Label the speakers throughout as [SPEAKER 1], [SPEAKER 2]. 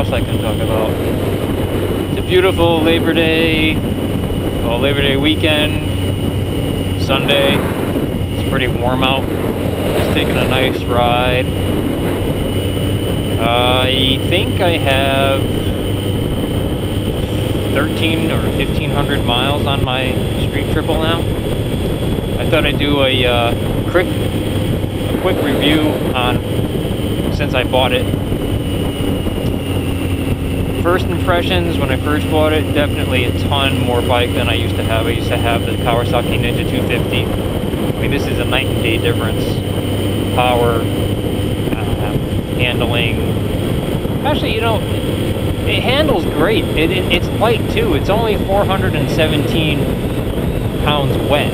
[SPEAKER 1] else I can talk about? It's a beautiful Labor Day weekend, Sunday. It's pretty warm out. Just taking a nice ride. I think I have 13 or 1,500 miles on my Street Triple now. I thought I'd do a quick review on since I bought it. First impressions when I first bought it, definitely a ton more bike than I used to have. I used to have the Kawasaki Ninja 250. I mean, this is a night and day difference. Power, handling. Actually, you know, it handles great. It's light too. It's only 417 pounds wet.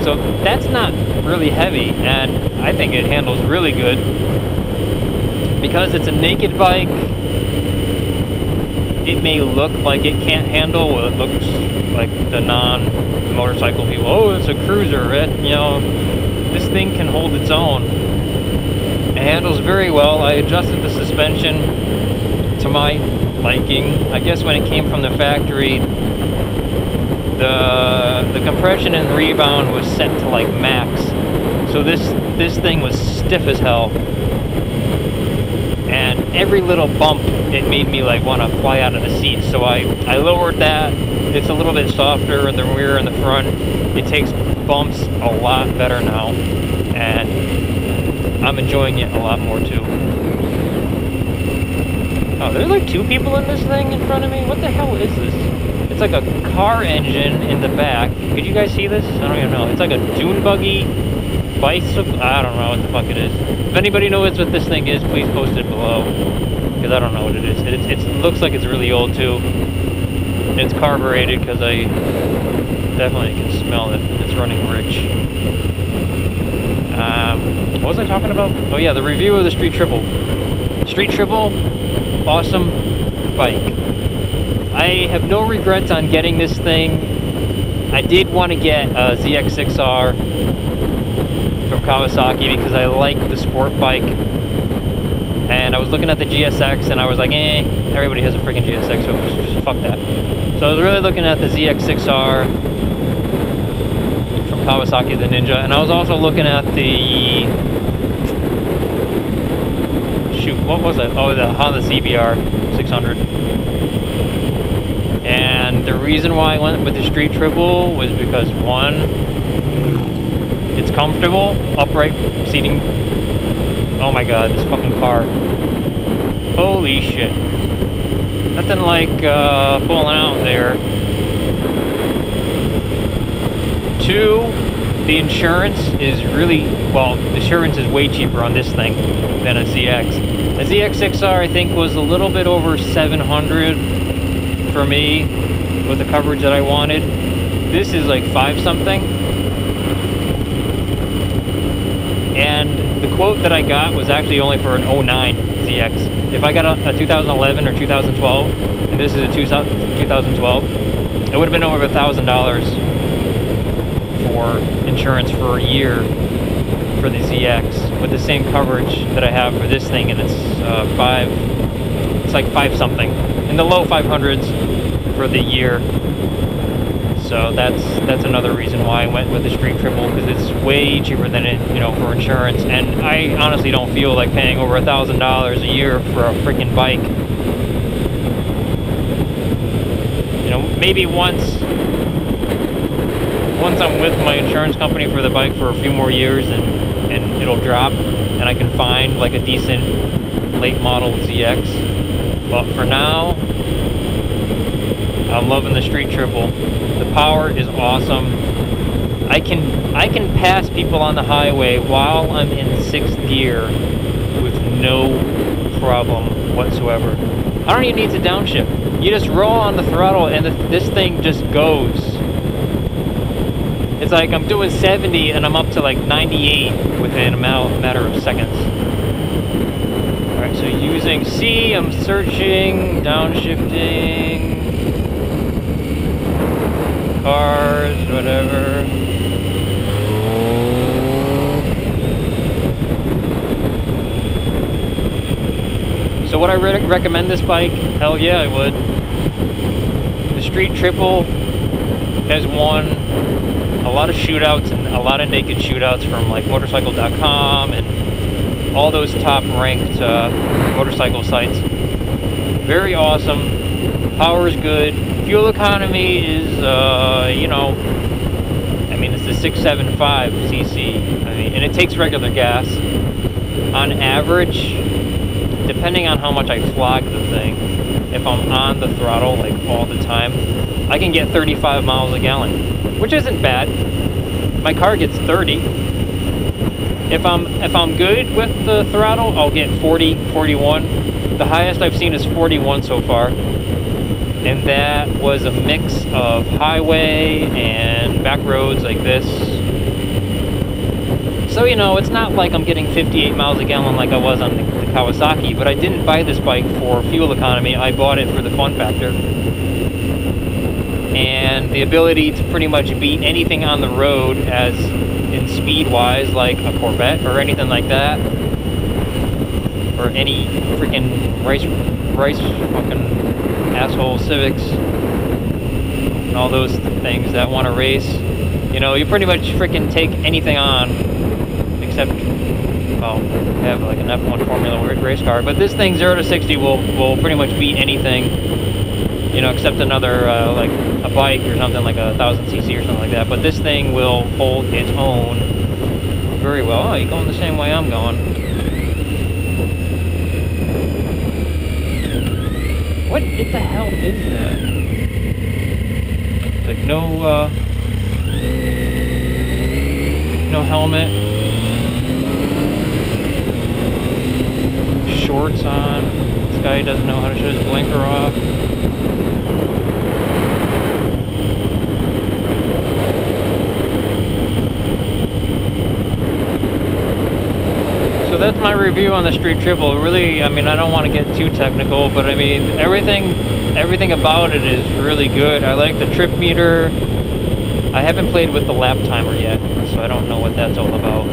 [SPEAKER 1] So that's not really heavy, and I think it handles really good. Because it's a naked bike, it may look like it can't handle. Well, it looks like the non-motorcycle people, oh, it's a cruiser. You know, this thing can hold its own. It handles very well. I adjusted the suspension to my liking. I guess when it came from the factory, the compression and rebound was set to like max. So this thing was stiff as hell. And every little bump, it made me like want to fly out of the seat. So I lowered that. It's a little bit softer in the rear and the front. It takes bumps a lot better now. And I'm enjoying it a lot more too. Oh, there's like two people in this thing in front of me? What the hell is this? It's like a car engine in the back. Could you guys see this? I don't even know. It's like a dune buggy bicycle. I don't know what the fuck it is. If anybody knows what this thing is, please post it below. Because I don't know what it is. It looks like it's really old too. It's carbureted because I definitely can smell it. It's running rich. What was I talking about? Oh yeah, the review of the Street Triple. Street Triple, awesome bike. I have no regrets on getting this thing. I did want to get a ZX6R from Kawasaki because I like the sport bike. And I was looking at the GSX and I was like, everybody has a freaking GSX, so just fuck that. So I was really looking at the ZX6R from Kawasaki, the Ninja, and I was also looking at the, shoot, what was it? Oh, the Honda CBR 600. And the reason why I went with the Street Triple was because, one, it's comfortable, upright seating. Oh my god, this fucking car. Holy shit. Nothing like pulling out there. Two, the insurance is really, well, the insurance is way cheaper on this thing than a ZX. A ZX6R I think was a little bit over 700 for me with the coverage that I wanted. This is like 5 something. And the quote that I got was actually only for an 09 ZX. If I got a 2011 or 2012, and this is a 2012, it would have been over $1,000 for insurance for a year for the ZX with the same coverage that I have for this thing, and it's like 5 something in the low 500s for the year. So that's another reason why I went with the Street Triple, because it's way cheaper than it, you know, for insurance. And I honestly don't feel like paying over $1,000 a year for a freaking bike. You know, maybe once I'm with my insurance company for the bike for a few more years, and it'll drop, and I can find like a decent late model ZX. But for now, I'm loving the Street Triple. The power is awesome. I can pass people on the highway while I'm in 6th gear with no problem whatsoever. I don't even need to downshift. You just roll on the throttle and this thing just goes. It's like I'm doing 70 and I'm up to like 98 within a matter of seconds. Alright, so using C, I'm searching, downshifting, cars, whatever. So So would I recommend this bike? Hell yeah, I would. The Street Triple has won a lot of shootouts and a lot of naked shootouts from like motorcycle.com and all those top ranked motorcycle sites. Very awesome. Power is good. Fuel economy is, you know, I mean, it's the 675 cc. I mean, and it takes regular gas. On average, depending on how much I flog the thing, if I'm on the throttle like all the time, I can get 35 miles a gallon, which isn't bad. My car gets 30. If I'm good with the throttle, I'll get 40, 41. The highest I've seen is 41 so far. And that was a mix of highway and back roads like this. So, you know, it's not like I'm getting 58 miles a gallon like I was on the Kawasaki, but I didn't buy this bike for fuel economy. I bought it for the fun factor. And the ability to pretty much beat anything on the road as in speed-wise, like a Corvette or anything like that. Or any freaking rice fucking asshole Civics and all those things that want to race. You know, you pretty much freaking take anything on except, well, have like an F1 Formula race car. But this thing 0 to 60 will pretty much beat anything, you know, except another like a bike or something like a 1000cc or something like that. But this thing will hold its own very well. Oh, you're going the same way I'm going. What the hell is that? Like no helmet, shorts on. This guy doesn't know how to shut his blinker off. So that's my review on the Street Triple. Really, I mean, I don't want to get too technical, but I mean, everything about it is really good. I like the trip meter. I haven't played with the lap timer yet, so I don't know what that's all about.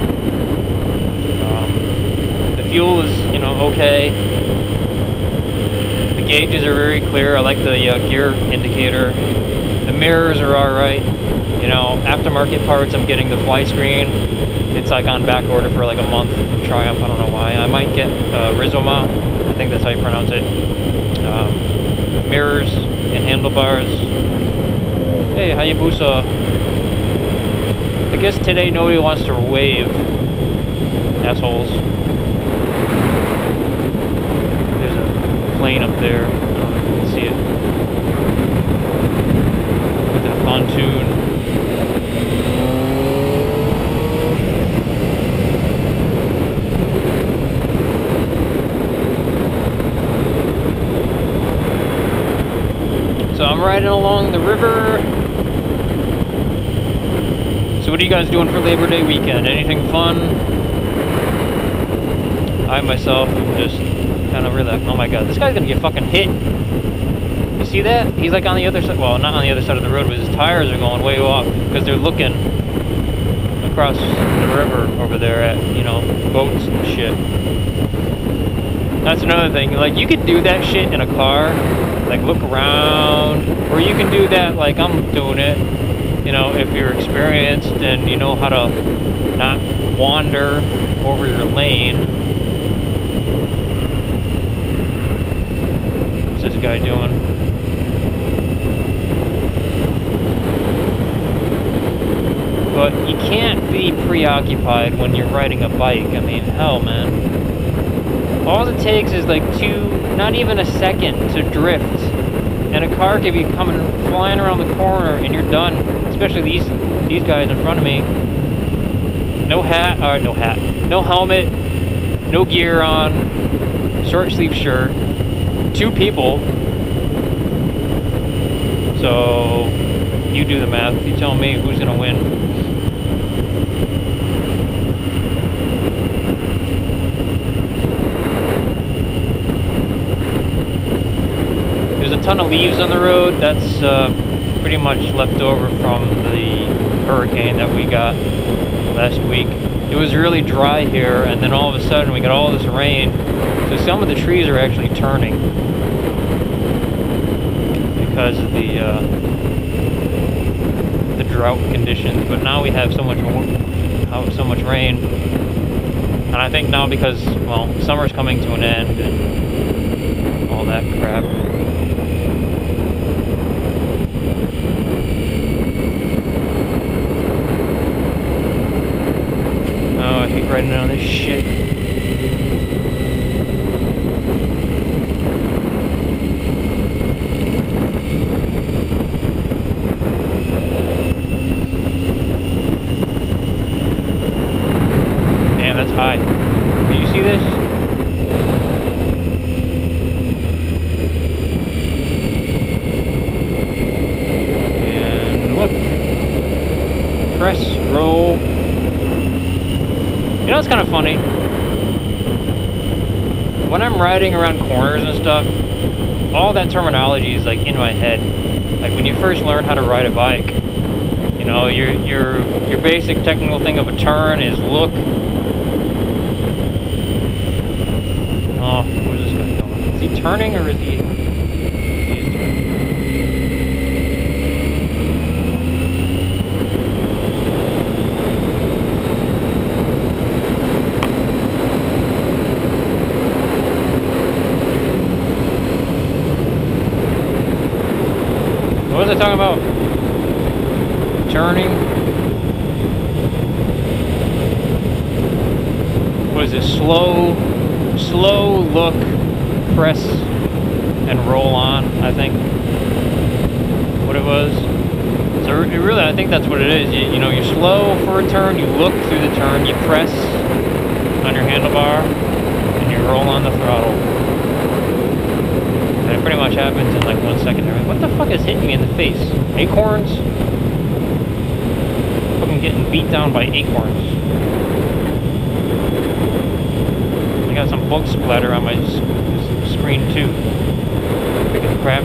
[SPEAKER 1] The fuel is, you know, okay. The gauges are very clear. I like the gear indicator. The mirrors are alright. You know, aftermarket parts, I'm getting the fly screen. It's like on back order for like a month from Triumph. I don't know why. I might get Rizoma. I think that's how you pronounce it. Mirrors and handlebars. Hey, Hayabusa. I guess today nobody wants to wave. Assholes. There's a plane up there. I don't know if you can see it. With a pontoon. So I'm riding along the river. So what are you guys doing for Labor Day weekend? Anything fun? I myself am just kind of relaxed. Oh my god, this guy's gonna get fucking hit. You see that? He's like on the other side, well, not on the other side of the road, but his tires are going way off because they're looking across the river over there at, you know, boats and shit. That's another thing. Like, you could do that shit in a car. Like, look around. Or you can do that like I'm doing it. You know, if you're experienced and you know how to not wander over your lane. What's this guy doing? But you can't be preoccupied when you're riding a bike. I mean, hell, man. All it takes is like not even a second to drift. And a car could be coming, flying around the corner and you're done. Especially these guys in front of me. No helmet, no gear on, short sleeve shirt, 2 people. So you do the math. You tell me who's gonna win. There's a ton of leaves on the road. That's pretty much left over from the hurricane that we got last week. It was really dry here, and then all of a sudden we got all this rain, So some of the trees are actually turning because of the drought conditions. But now we have so much rain, and I think now because, well, summer's coming to an end and all that crap. Oh, I hate riding on this shit. Damn, that's high. Did you see this? And look. Press, roll. You know, it's kind of funny. When I'm riding around corners and stuff, all that terminology is like in my head. Like when you first learn how to ride a bike, you know, your basic technical thing of a turn is look. Oh, where's this guy going? Is he turning or is he? He's turning. What was I talking about? Turning. What is it? Slow look, press, and roll on, I think. What it was. So really, I think that's what it is. You know, you're slow for a turn, you look through the turn, you press on your handlebar, and you roll on the throttle. And it pretty much happens in like 1 second. I'm like, what the fuck is hitting me in the face? Acorns? Fucking getting beat down by acorns. I got some bug splatter on my screen too. Freaking crap.